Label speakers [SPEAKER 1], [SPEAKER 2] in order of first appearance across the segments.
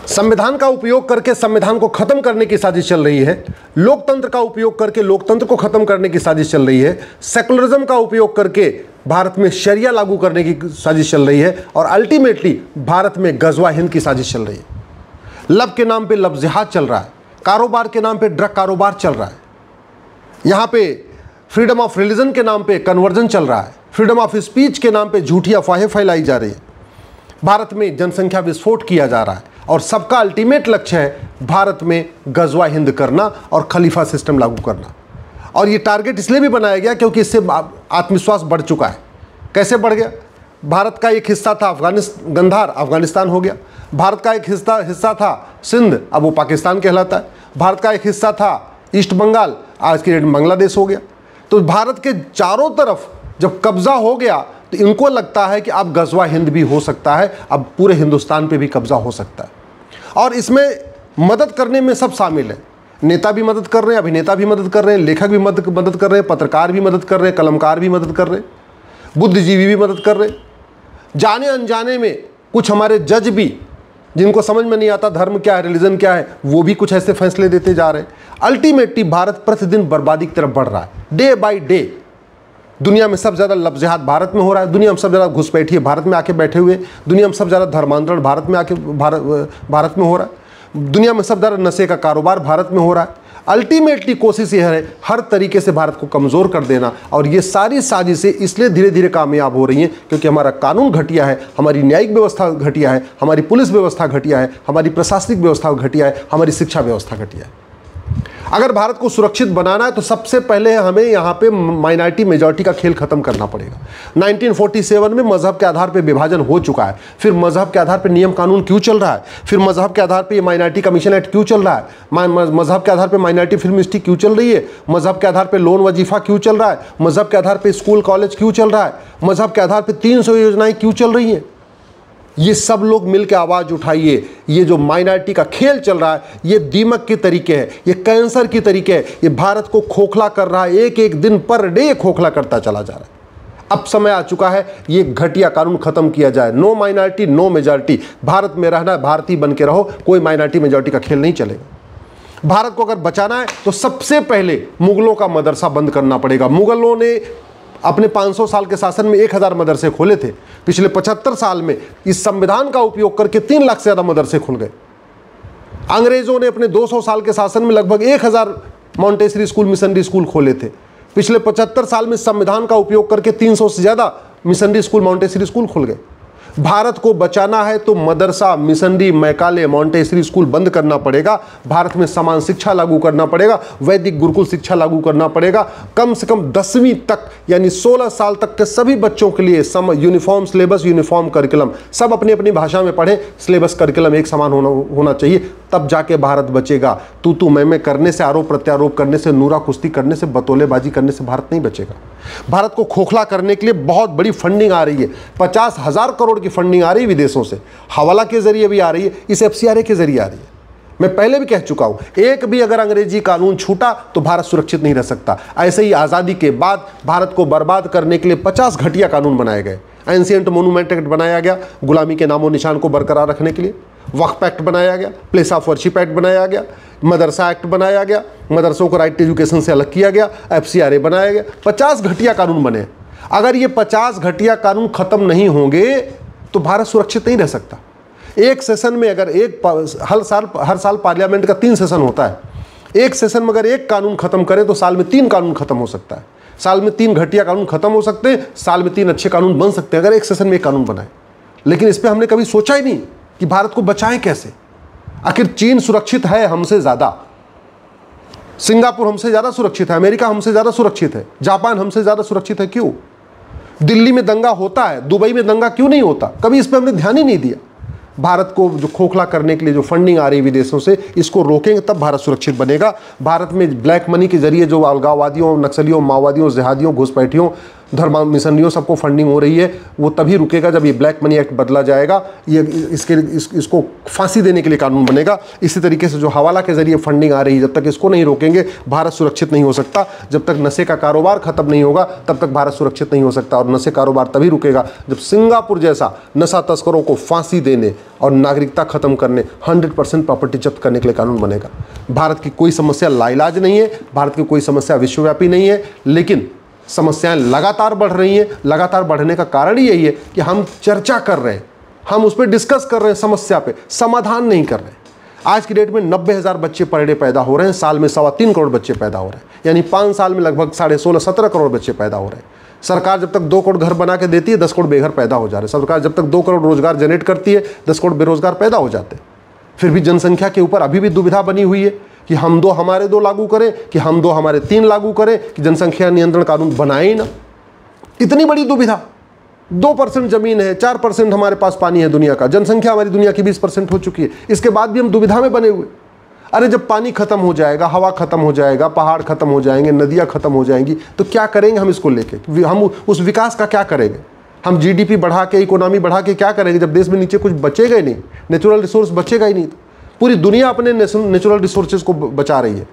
[SPEAKER 1] संविधान का उपयोग करके संविधान को खत्म करने की साजिश चल रही है, लोकतंत्र का उपयोग करके लोकतंत्र को खत्म करने की साजिश चल रही है, सेकुलरिज्म का उपयोग करके भारत में शरिया लागू करने की साजिश चल रही है, और अल्टीमेटली भारत में गजवा हिंद की साजिश चल रही है। लब के नाम पे लब जिहाद चल रहा है, कारोबार के नाम पे ड्रग कारोबार चल रहा है, यहाँ पे फ्रीडम ऑफ रिलीजन के नाम पे कन्वर्जन चल रहा है, फ्रीडम ऑफ स्पीच के नाम पे झूठी अफवाहें फैलाई जा रही है, भारत में जनसंख्या विस्फोट किया जा रहा है, और सबका अल्टीमेट लक्ष्य है भारत में गजवा हिंद करना और खलीफा सिस्टम लागू करना। और ये टारगेट इसलिए भी बनाया गया क्योंकि इससे आत्मविश्वास बढ़ चुका है। कैसे बढ़ गया? भारत का एक हिस्सा था गंधार, अफगानिस्तान हो गया। भारत का एक हिस्सा था सिंध, अब वो पाकिस्तान कहलाता है। भारत का एक हिस्सा था ईस्ट बंगाल, आज के डेट में बांग्लादेश हो गया। तो भारत के चारों तरफ जब कब्जा हो गया तो इनको लगता है कि अब गजवा हिंद भी हो सकता है, अब पूरे हिंदुस्तान पे भी कब्जा हो सकता है। और इसमें मदद करने में सब शामिल है, नेता भी मदद कर रहे हैं, अभिनेता भी मदद कर रहे हैं, लेखक भी मदद कर रहे हैं, पत्रकार भी मदद कर रहे हैं, कलमकार भी मदद कर रहे हैं, बुद्धिजीवी भी मदद कर रहे हैं। जाने अनजाने में कुछ हमारे जज भी, जिनको समझ में नहीं आता धर्म क्या है, रिलीजन क्या है, वो भी कुछ ऐसे फैसले देते जा रहे हैं। अल्टीमेटली भारत प्रतिदिन बर्बादी की तरफ बढ़ रहा है, डे बाई डे। दुनिया में सबसे ज़्यादा लब जिहाद भारत में हो रहा है, दुनिया में सबसे ज़्यादा घुसपैठिए भारत में आके बैठे हुए, दुनिया में सबसे ज़्यादा धर्मांतरण भारत में आके भारत में हो रहा है, दुनिया में सबसे ज़्यादा नशे का कारोबार भारत में हो रहा है। अल्टीमेटली कोशिश ये है हर तरीके से भारत को कमज़ोर कर देना, और ये सारी साजिशें इसलिए धीरे धीरे कामयाब हो रही हैं क्योंकि हमारा कानून घटिया है, हमारी न्यायिक व्यवस्था घटिया है, हमारी पुलिस व्यवस्था घटिया है, हमारी प्रशासनिक व्यवस्था घटिया है, हमारी शिक्षा व्यवस्था घटिया है। अगर भारत को सुरक्षित बनाना है तो सबसे पहले हमें यहाँ पे माइनॉरिटी मेजॉरिटी का खेल खत्म करना पड़ेगा। 1947 में मजहब के आधार पे विभाजन हो चुका है, फिर मजहब के आधार पे नियम कानून क्यों चल रहा है, फिर मजहब के आधार पे ये माइनॉरिटी कमीशन एक्ट क्यों चल रहा है, मजहब के आधार पे माइनॉरिटी फिल्म इंडस्ट्री क्यों चल रही है, मजहब के आधार पे लोन वजीफा क्यों चल रहा है, मजहब के आधार पे स्कूल कॉलेज क्यों चल रहा है, मजहब के आधार पे 300 योजनाएं क्यों चल रही हैं। ये सब लोग मिलकर आवाज़ उठाइए। ये जो माइनॉरिटी का खेल चल रहा है ये दीमक के तरीके है, ये कैंसर की तरीके है, ये भारत को खोखला कर रहा है, एक एक दिन पर डे खोखला करता चला जा रहा है। अब समय आ चुका है ये घटिया कानून खत्म किया जाए। No minority no majority, Bharat में रहना है, भारतीय बन के रहो, कोई माइनॉरिटी मेजॉरिटी का खेल नहीं चलेगा। भारत को अगर बचाना है तो सबसे पहले मुगलों का मदरसा बंद करना पड़ेगा। मुगलों ने अपने 500 साल के शासन में 1000 मदरसे खोले थे, पिछले 75 साल में इस संविधान का उपयोग करके 3 लाख से ज़्यादा मदरसे खुल गए। अंग्रेजों ने अपने 200 साल के शासन में लगभग 1000 मॉन्टेसरी स्कूल, मिशनरी स्कूल खोले थे। पिछले 75 साल में संविधान का उपयोग करके 300 से ज़्यादा मिशनरी स्कूल, मॉन्टेसरी स्कूल खुल गए। भारत को बचाना है तो मदरसा, मिशनरी, मैकाले, मॉन्टेसरी स्कूल बंद करना पड़ेगा। भारत में समान शिक्षा लागू करना पड़ेगा, वैदिक गुरुकुल शिक्षा लागू करना पड़ेगा। कम से कम 10वीं तक यानी 16 साल तक के सभी बच्चों के लिए यूनिफॉर्म सिलेबस, यूनिफॉर्म करिकुलम, सब अपनी अपनी भाषा में पढ़ें। सिलेबस करिकुलम एक समान होना चाहिए, तब जाके भारत बचेगा। तू मैं करने से, आरोप प्रत्यारोप करने से, नूरा कुश्ती करने से, बतौलेबाजी करने से भारत नहीं बचेगा। भारत को खोखला करने के लिए बहुत बड़ी फंडिंग आ रही है, 50,000 करोड़ की फंडिंग आ रही है विदेशों से, हवाला के जरिए भी आ रही है, इस FCRA के जरिए आ रही है। मैं पहले भी कह चुका हूं, एक भी अगर अंग्रेजी कानून छूटा तो भारत सुरक्षित नहीं रह सकता। ऐसे ही आज़ादी के बाद भारत को बर्बाद करने के लिए 50 घटिया कानून बनाए गए। एंशिएंट मोनूमेंट एक्ट बनाया गया गुलामी के नामो निशान को बरकरार रखने के लिए, वक्फ एक्ट बनाया गया, प्लेस ऑफ वर्शिप एक्ट बनाया गया, मदरसा एक्ट बनाया गया, मदरसों को राइट टू एजुकेशन से अलग किया गया, FCRA बनाया गया, 50 घटिया कानून बने। अगर ये 50 घटिया कानून खत्म नहीं होंगे तो भारत सुरक्षित नहीं रह सकता। एक सेशन में अगर हर साल पार्लियामेंट का 3 सेशन होता है, एक सेशन में अगर एक कानून खत्म करे तो साल में 3 कानून खत्म हो सकता है, साल में 3 घटिया कानून खत्म हो सकते हैं, साल में 3 अच्छे कानून बन सकते हैं अगर एक सेशन में एक कानून बनाए। लेकिन इस पर हमने कभी सोचा ही नहीं कि भारत को बचाएं कैसे। आखिर चीन सुरक्षित है हमसे ज़्यादा, सिंगापुर हमसे ज़्यादा सुरक्षित है, अमेरिका हमसे ज़्यादा सुरक्षित है, जापान हमसे ज़्यादा सुरक्षित है। क्यों? दिल्ली में दंगा होता है, दुबई में दंगा क्यों नहीं होता? कभी इस पर हमने ध्यान ही नहीं दिया। भारत को जो खोखला करने के लिए जो फंडिंग आ रही है विदेशों से, इसको रोकेंगे तब भारत सुरक्षित बनेगा। भारत में ब्लैक मनी के जरिए जो अलगाववादियों, नक्सलियों, माओवादियों, जिहादियों, घुसपैठियों, धर्म मिशनरियों सबको फंडिंग हो रही है, वो तभी रुकेगा जब ये ब्लैक मनी एक्ट बदला जाएगा, ये इसको फांसी देने के लिए कानून बनेगा। इसी तरीके से जो हवाला के जरिए फंडिंग आ रही है, जब तक इसको नहीं रोकेंगे भारत सुरक्षित नहीं हो सकता। जब तक नशे का कारोबार खत्म नहीं होगा तब तक भारत सुरक्षित नहीं हो सकता। और नशे कारोबार तभी रुकेगा जब सिंगापुर जैसा नशा तस्करों को फांसी देने और नागरिकता खत्म करने, 100% प्रॉपर्टी जब्त करने के लिए कानून बनेगा। भारत की कोई समस्या लाइलाज नहीं है, भारत की कोई समस्या विश्वव्यापी नहीं है, लेकिन समस्याएं लगातार बढ़ रही हैं। लगातार बढ़ने का कारण ही यही है कि हम चर्चा कर रहे हैं, हम उस पर डिस्कस कर रहे हैं, समस्या पे समाधान नहीं कर रहे हैं। आज की डेट में 90,000 बच्चे पर डे पैदा हो रहे हैं, साल में 3.25 करोड़ बच्चे पैदा हो रहे हैं, यानी 5 साल में लगभग 16.5-17 करोड़ बच्चे पैदा हो रहे हैं। सरकार जब तक 2 करोड़ घर बना के देती है, 10 करोड़ बेघर पैदा हो जा रहे हैं। सरकार जब तक 2 करोड़ रोजगार जनरेट करती है, 10 करोड़ बेरोजगार पैदा हो जाते हैं। फिर भी जनसंख्या के ऊपर अभी भी दुविधा बनी हुई है कि हम 2 हमारे 2 लागू करें, कि हम 2 हमारे 3 लागू करें, कि जनसंख्या नियंत्रण कानून बनाए ही ना। इतनी बड़ी दुविधा। 2% जमीन है, 4% हमारे पास पानी है दुनिया का, जनसंख्या हमारी दुनिया की 20% हो चुकी है, इसके बाद भी हम दुविधा में बने हुए। अरे जब पानी खत्म हो जाएगा, हवा खत्म हो जाएगा, पहाड़ खत्म हो जाएंगे, नदियाँ खत्म हो जाएंगी, तो क्या करेंगे हम इसको लेके? हम उस विकास का क्या करेंगे? हम जीडीपी बढ़ा के, इकोनॉमी बढ़ा के क्या करेंगे जब देश में नीचे कुछ बचेगा ही नहीं, नेचुरल रिसोर्स बचेगा ही नहीं। पूरी दुनिया अपने नेचुरल रिसोर्सेज को बचा रही है।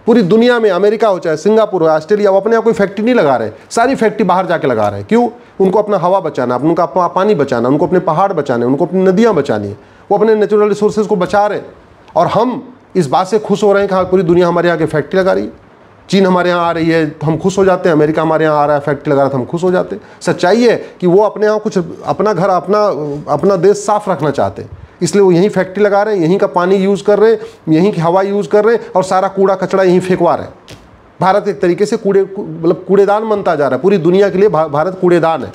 [SPEAKER 1] पूरी दुनिया में, अमेरिका हो चाहे सिंगापुर हो, ऑस्ट्रेलिया, वो अपने आप कोई फैक्ट्री नहीं लगा रहे, सारी फैक्ट्री बाहर जाके लगा रहे हैं। क्यों? उनको अपना हवा बचाना, उनको अपना पानी बचाना, उनको अपने पहाड़ बचाने, उनको अपनी नदियाँ बचानी है, वो अपने नेचुरल रिसोर्सेज को बचा रहे हैं। और हम इस बात से खुश हो रहे हैं कि हाँ पूरी दुनिया हमारे यहाँ की फैक्ट्री लगा रही है। चीन हमारे यहाँ आ रही है तो हम खुश हो जाते हैं, अमेरिका हमारे यहाँ आ रहा है फैक्ट्री लगा रहा है तो हम खुश हो जाते हैं। सच्चाई है कि वो अपने यहाँ कुछ अपना घर, अपना देश साफ रखना चाहते हैं, इसलिए वो यहीं फैक्ट्री लगा रहे हैं, यहीं का पानी यूज़ कर रहे हैं, यहीं की हवा यूज़ कर रहे हैं और सारा कूड़ा कचरा यहीं फेंकवा रहे हैं। भारत एक तरीके से कूड़ेदान बनता जा रहा है। पूरी दुनिया के लिए भारत कूड़ेदान है।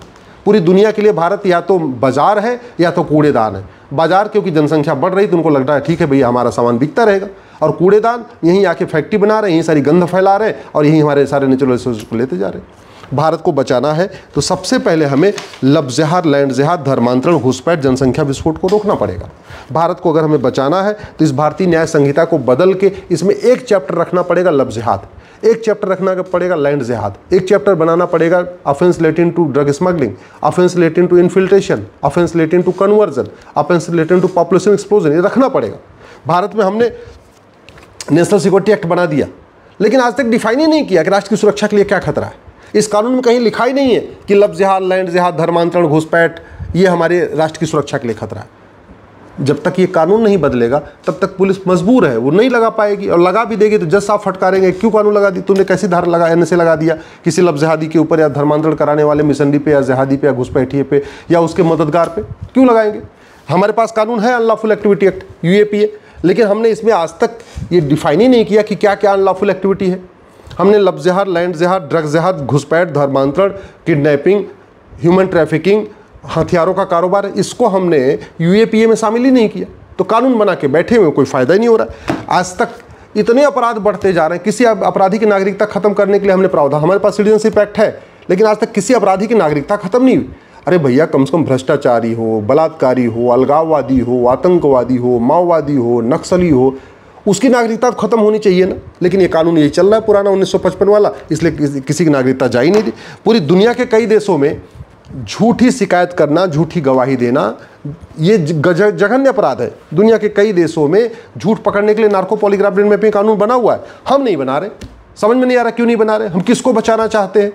[SPEAKER 1] पूरी दुनिया के लिए भारत या तो बाजार है या तो कूड़ेदान है। बाजार क्योंकि जनसंख्या बढ़ रही तो उनको लग रहा है ठीक है भैया हमारा सामान बिकता रहेगा, और कूड़ेदान यहीं आके फैक्ट्री बना रहे हैं, यहीं सारी गंध फैला रहे हैं और यहीं हमारे सारे नेचुरल रिसोर्स को लेते जा रहे हैं। भारत को बचाना है तो सबसे पहले हमें लफ्ज़-ए-जिहाद, लैंड-जिहाद, धर्मांतरण, घुसपैठ, जनसंख्या विस्फोट को रोकना पड़ेगा। भारत को अगर हमें बचाना है तो इस भारतीय न्याय संहिता को बदल के इसमें एक चैप्टर रखना पड़ेगा लफ्ज़-ए-जिहाद, एक चैप्टर रखना पड़ेगा लैंड-जिहाद, एक चैप्टर बनाना पड़ेगा offence relating to drug smuggling, offence relating to infiltration, offence relating to conversion, offence relating to population explosion, ये रखना पड़ेगा। भारत में हमने नेशनल सिक्योरिटी एक्ट बना दिया, लेकिन आज तक डिफाइन ही नहीं किया कि राष्ट्र की सुरक्षा के लिए क्या खतरा है। इस कानून में कहीं लिखा ही नहीं है कि लफ्ज़-ए-जिहाद, लैंड-जिहाद, धर्मांतरण, घुसपैठ ये हमारे राष्ट्र की सुरक्षा के लिए खतरा है। जब तक ये कानून नहीं बदलेगा तब तक पुलिस मजबूर है, वो नहीं लगा पाएगी, और लगा भी देगी तो जज साहब फटकारेंगे, क्यों कानून लगा दी तुमने, कैसी धारा लगा, एनएसए लगा दिया किसी लफ्ज़-ए-जिहादी के ऊपर, या धर्मांतरण कराने वाले मिशनरी पे, या जिहादी पे, या घुसपैठिए पे, या उसके मददगार पे क्यों लगाएंगे? हमारे पास कानून है अनलॉफुल एक्टिविटी एक्ट, यूएपीए, लेकिन हमने इसमें आज तक ये डिफाइन ही नहीं किया कि क्या क्या अनलॉफुल एक्टिविटी है। हमने लफ्ज़-ए-जिहाद, लैंड-जिहाद, ड्रग-जिहाद, घुसपैठ, धर्मांतरण, किडनैपिंग, ह्यूमन ट्रैफिकिंग, हथियारों का कारोबार, इसको हमने यूएपीए में शामिल ही नहीं किया। तो कानून बना के बैठे हुए कोई फ़ायदा ही नहीं हो रहा है। आज तक इतने अपराध बढ़ते जा रहे हैं, किसी अपराधी की नागरिकता खत्म करने के लिए हमने प्रावधान, हमारे पास सिटीजनशिप एक्ट है, लेकिन आज तक किसी अपराधी की नागरिकता खत्म नहीं हुई। अरे भैया कम से कम भ्रष्टाचारी हो, बलात्कारी हो, अलगाववादी हो, आतंकवादी हो, माओवादी हो, नक्सली हो, उसकी नागरिकता तो खत्म होनी चाहिए ना। लेकिन ये कानून यही चल रहा है पुराना 1955 वाला, इसलिए किसी की नागरिकता जा ही नहीं दी। पूरी दुनिया के कई देशों में झूठी शिकायत करना, झूठी गवाही देना, ये जघन्य अपराध है। दुनिया के कई देशों में झूठ पकड़ने के लिए नार्को पॉलीग्राफ ब्रेन मैपिंग कानून बना हुआ है, हम नहीं बना रहे। समझ में नहीं आ रहा क्यों नहीं बना रहे। हम किसको बचाना चाहते हैं?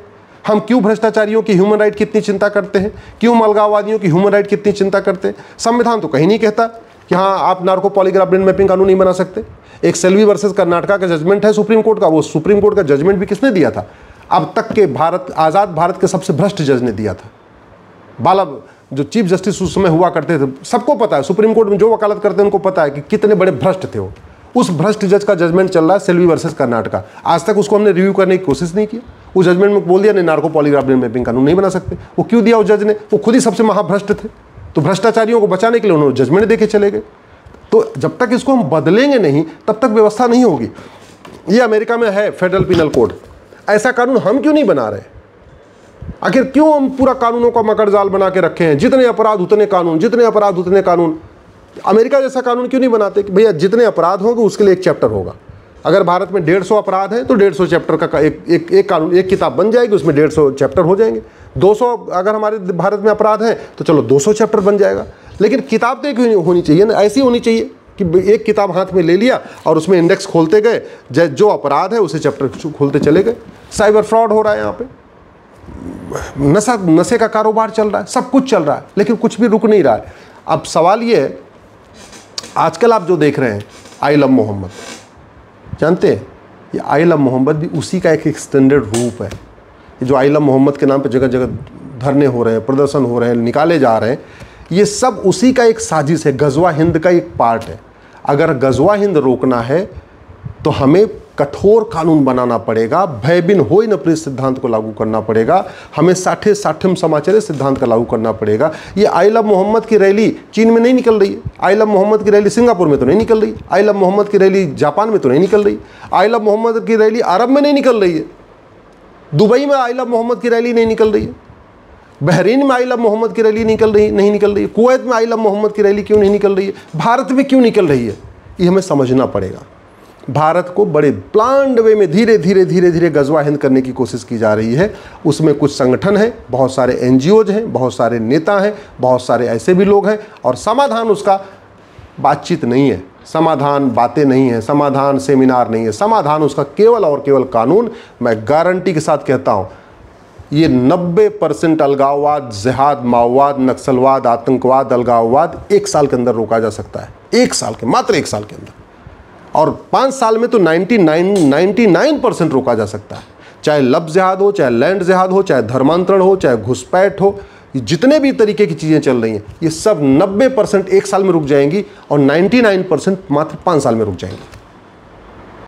[SPEAKER 1] हम क्यों भ्रष्टाचारियों की ह्यूमन राइट की इतनी चिंता करते हैं? क्यों अलगाववादियों की ह्यूमन राइट की इतनी चिंता करते हैं? संविधान तो कहीं नहीं कहता कि हाँ आप नार्को पॉलीग्राफ ब्रेन मैपिंग कानून नहीं बना सकते। एक सेल्वी वर्सेस कर्नाटका का जजमेंट है सुप्रीम कोर्ट का, वो सुप्रीम कोर्ट का जजमेंट भी किसने दिया था? अब तक के आज़ाद भारत के सबसे भ्रष्ट जज ने दिया था। बाला जो चीफ जस्टिस उस समय हुआ करते थे, सबको पता है, सुप्रीम कोर्ट में जो वकालत करते हैं उनको पता है कि कितने बड़े भ्रष्ट थे वो। उस भ्रष्ट जज का जजमेंट चल रहा है सेल्वी वर्सेस कर्नाटका। आज तक उसको हमने रिव्यू करने की कोशिश नहीं की। उस जजमेंट में बोल दिया नहीं नार्को पॉलीग्राफ ब्रेन मैपिंग कानून नहीं बना सकते। वो क्यों दिया उस जज ने? वो खुद ही सबसे महाभ्रष्ट थे। तो भ्रष्टाचारियों को बचाने के लिए उन्होंने जजमेंट देके चले गए। तो जब तक इसको हम बदलेंगे नहीं तब तक व्यवस्था नहीं होगी। ये अमेरिका में है फेडरल पिनल कोड, ऐसा कानून हम क्यों नहीं बना रहे? आखिर क्यों हम पूरा कानूनों का मकड़जाल बना के रखे हैं? जितने अपराध उतने कानून, जितने अपराध उतने कानून। अमेरिका जैसा कानून क्यों नहीं बनाते कि भैया जितने अपराध होंगे उसके लिए एक चैप्टर होगा, अगर भारत में 150 अपराध हैं तो 150 चैप्टर का एक कानून, एक किताब बन जाएगी, उसमें 150 चैप्टर हो जाएंगे। 200 अगर हमारे भारत में अपराध हैं तो चलो 200 चैप्टर बन जाएगा। लेकिन किताब तो एक होनी चाहिए ना, ऐसी होनी चाहिए कि एक किताब हाथ में ले लिया और उसमें इंडेक्स खोलते गए, जो अपराध है उसे चैप्टर खोलते चले गए। साइबर फ्रॉड हो रहा है यहाँ पे, नशे का कारोबार चल रहा है, सब कुछ चल रहा है, लेकिन कुछ भी रुक नहीं रहा है। अब सवाल ये है, आजकल आप जो देख रहे हैं आई लव मोहम्मद, जानते हैं ये आई लव मोहम्मद भी उसी का एक एक्सटेंडेड रूप है। ये जो आई लव मोहम्मद के नाम पे जगह जगह धरने हो रहे हैं, प्रदर्शन हो रहे हैं, निकाले जा रहे हैं, ये सब उसी का एक साजिश है, गजवा हिंद का एक पार्ट है। अगर गजवा हिंद रोकना है तो हमें कठोर कानून बनाना पड़ेगा, भय बिन होय न प्रिय सिद्धांत को लागू करना पड़ेगा, हमें साठे साठम समाचरे सिद्धांत का लागू करना पड़ेगा। ये आई लव मोहम्मद की रैली चीन में नहीं निकल रही है, आई लव मोहम्मद की रैली सिंगापुर में तो नहीं निकल रही, आई लव मोहम्मद की रैली जापान में तो नहीं निकल रही, आई लव मोहम्मद की रैली अरब में नहीं निकल रही है, दुबई में आई लव मोहम्मद की रैली नहीं निकल रही है, बहरीन में आई लव मोहम्मद की रैली नहीं निकल रही है, कुवैत में आई लव मोहम्मद की रैली क्यों नहीं निकल रही है, भारत में क्यों निकल रही है, ये हमें समझना पड़ेगा। भारत को बड़े प्लान्ड वे में धीरे धीरे गजवा हिंद करने की कोशिश की जा रही है। उसमें कुछ संगठन हैं, बहुत सारे एनजीओज हैं, बहुत सारे नेता हैं, बहुत सारे ऐसे भी लोग हैं, और समाधान उसका बातचीत नहीं है, समाधान बातें नहीं है, समाधान सेमिनार नहीं है, समाधान उसका केवल और केवल कानून। मैं गारंटी के साथ कहता हूँ ये 90% अलगाववाद, जिहाद, माओवाद, नक्सलवाद, आतंकवाद, अलगाववाद 1 साल के अंदर रोका जा सकता है, 1 साल के, मात्र 1 साल के अंदर। और 5 साल में तो 99% रोका जा सकता है। चाहे लब जिहाद हो, चाहे लैंड जिहाद हो, चाहे धर्मांतरण हो, चाहे घुसपैठ हो, जितने भी तरीके की चीज़ें चल रही हैं ये सब 90% 1 साल में रुक जाएंगी और 99% मात्र 5 साल में रुक जाएंगी।